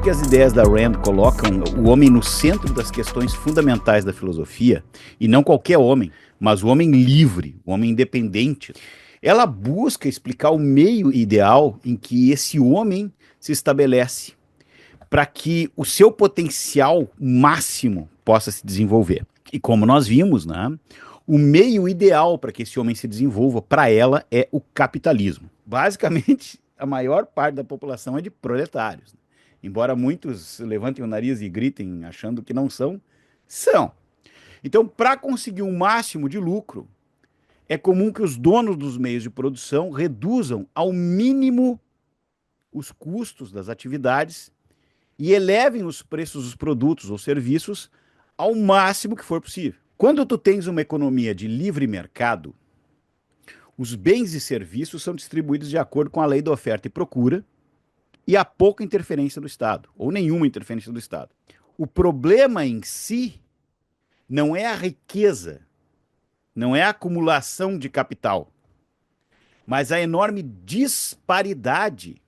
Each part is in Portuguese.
que as ideias da Rand colocam o homem no centro das questões fundamentais da filosofia, e não qualquer homem, mas o homem livre, o homem independente. Ela busca explicar o meio ideal em que esse homem se estabelece para que o seu potencial máximo possa se desenvolver. E como nós vimos, né, o meio ideal para que esse homem se desenvolva, para ela, é o capitalismo. Basicamente, a maior parte da população é de proletários. Embora muitos levantem o nariz e gritem achando que não são, são. Então, para conseguir um máximo de lucro, é comum que os donos dos meios de produção reduzam ao mínimo os custos das atividades e elevem os preços dos produtos ou serviços ao máximo que for possível. Quando tu tens uma economia de livre mercado, os bens e serviços são distribuídos de acordo com a lei da oferta e procura e há pouca interferência do Estado, ou nenhuma interferência do Estado. O problema em si não é a riqueza, não é a acumulação de capital, mas a enorme disparidade,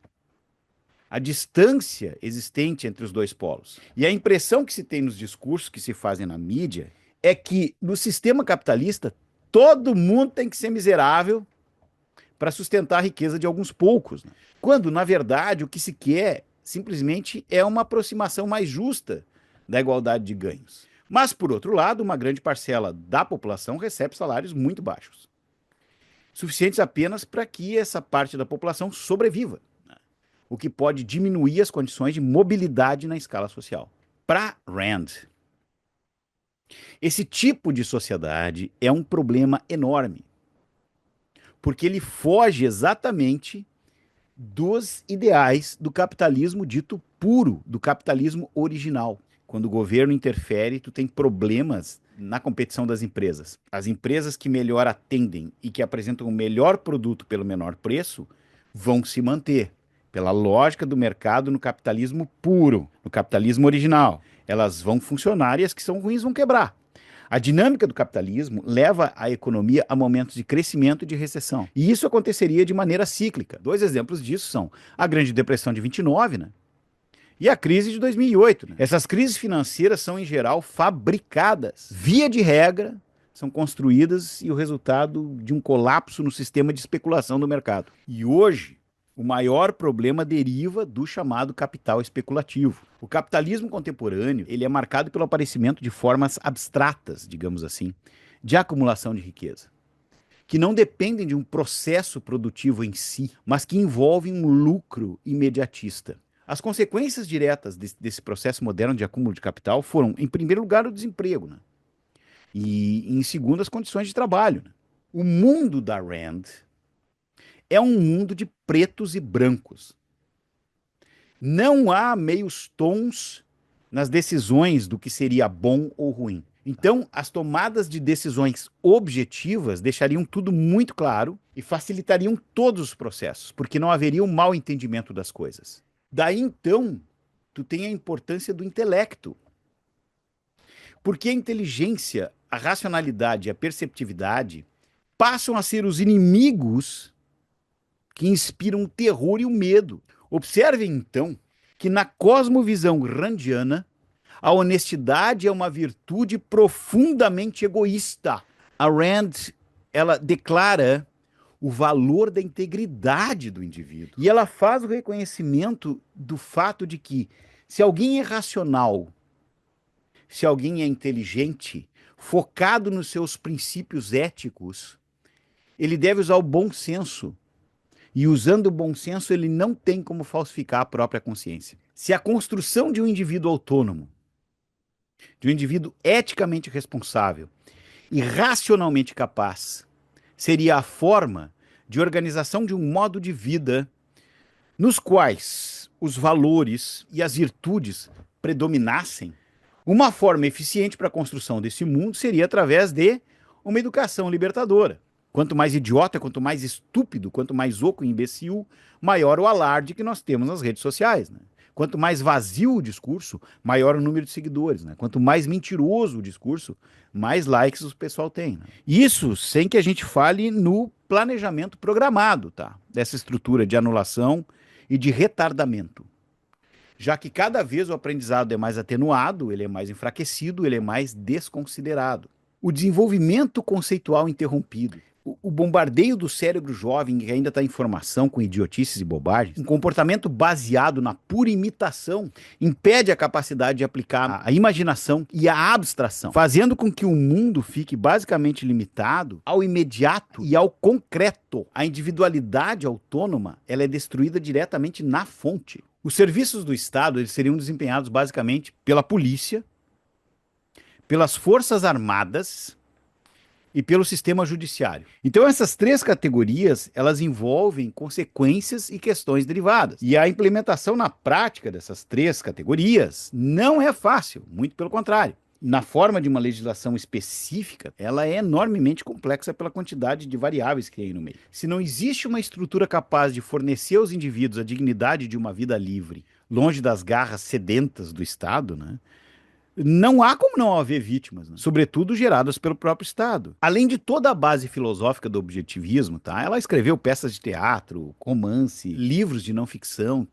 a distância existente entre os dois polos. E a impressão que se tem nos discursos que se fazem na mídia é que no sistema capitalista todo mundo tem que ser miserável para sustentar a riqueza de alguns poucos, né? Quando, na verdade, o que se quer simplesmente é uma aproximação mais justa da igualdade de ganhos. Mas, por outro lado, uma grande parcela da população recebe salários muito baixos, suficientes apenas para que essa parte da população sobreviva, né? O que pode diminuir as condições de mobilidade na escala social. Para Rand, esse tipo de sociedade é um problema enorme, porque ele foge exatamente dos ideais do capitalismo dito puro, do capitalismo original. Quando o governo interfere, tu tem problemas na competição das empresas. As empresas que melhor atendem e que apresentam o melhor produto pelo menor preço vão se manter, pela lógica do mercado no capitalismo puro, no capitalismo original. Elas vão funcionar e as que são ruins vão quebrar. A dinâmica do capitalismo leva a economia a momentos de crescimento e de recessão. E isso aconteceria de maneira cíclica. Dois exemplos disso são a Grande Depressão de 29, né? E a crise de 2008. Né? Essas crises financeiras são, em geral, fabricadas. Via de regra, são construídas e o resultado de um colapso no sistema de especulação do mercado. E hoje, o maior problema deriva do chamado capital especulativo. O capitalismo contemporâneo, ele é marcado pelo aparecimento de formas abstratas, digamos assim, de acumulação de riqueza, que não dependem de um processo produtivo em si, mas que envolvem um lucro imediatista. As consequências diretas desse processo moderno de acúmulo de capital foram, em primeiro lugar, o desemprego, né? E, em segundo, as condições de trabalho, né? O mundo da Rand é um mundo de pretos e brancos. Não há meios tons nas decisões do que seria bom ou ruim. Então, as tomadas de decisões objetivas deixariam tudo muito claro e facilitariam todos os processos, porque não haveria um mau entendimento das coisas. Daí, então, tu tem a importância do intelecto. Porque a inteligência, a racionalidade e a perceptividade passam a ser os inimigos que inspiram o terror e o medo. Observem, então, que na cosmovisão randiana, a honestidade é uma virtude profundamente egoísta. A Rand, ela declara o valor da integridade do indivíduo. E ela faz o reconhecimento do fato de que, se alguém é racional, se alguém é inteligente, focado nos seus princípios éticos, ele deve usar o bom senso. E usando o bom senso, ele não tem como falsificar a própria consciência. Se a construção de um indivíduo autônomo, de um indivíduo eticamente responsável e racionalmente capaz, seria a forma de organização de um modo de vida nos quais os valores e as virtudes predominassem, uma forma eficiente para a construção desse mundo seria através de uma educação libertadora. Quanto mais idiota, quanto mais estúpido, quanto mais oco e imbecil, maior o alarde que nós temos nas redes sociais, né? Quanto mais vazio o discurso, maior o número de seguidores, né? Quanto mais mentiroso o discurso, mais likes o pessoal tem, né? Isso sem que a gente fale no planejamento programado, tá? Dessa estrutura de anulação e de retardamento. já que cada vez o aprendizado é mais atenuado, ele é mais enfraquecido, ele é mais desconsiderado. O desenvolvimento conceitual interrompido, o bombardeio do cérebro jovem que ainda está em formação com idiotices e bobagens, um comportamento baseado na pura imitação, impede a capacidade de aplicar a imaginação e a abstração, fazendo com que o mundo fique basicamente limitado ao imediato e ao concreto. A individualidade autônoma, ela é destruída diretamente na fonte. Os serviços do Estado, eles seriam desempenhados basicamente pela polícia, pelas forças armadas e pelo sistema judiciário. Então essas três categorias, elas envolvem consequências e questões derivadas. E a implementação na prática dessas três categorias não é fácil, muito pelo contrário. Na forma de uma legislação específica, ela é enormemente complexa pela quantidade de variáveis que tem aí no meio. Se não existe uma estrutura capaz de fornecer aos indivíduos a dignidade de uma vida livre, longe das garras sedentas do Estado, né? Não há como não haver vítimas, né? Sobretudo geradas pelo próprio Estado. Além de toda a base filosófica do objetivismo, tá? Ela escreveu peças de teatro, romance, livros de não ficção.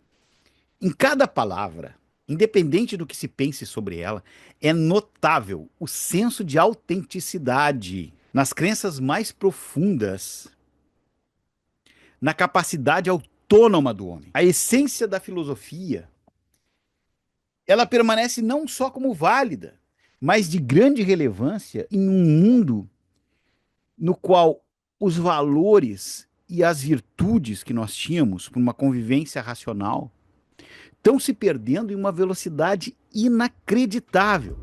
Em cada palavra, independente do que se pense sobre ela, é notável o senso de autenticidade nas crenças mais profundas, na capacidade autônoma do homem. A essência da filosofia, ela permanece não só como válida, mas de grande relevância em um mundo no qual os valores e as virtudes que nós tínhamos por uma convivência racional estão se perdendo em uma velocidade inacreditável.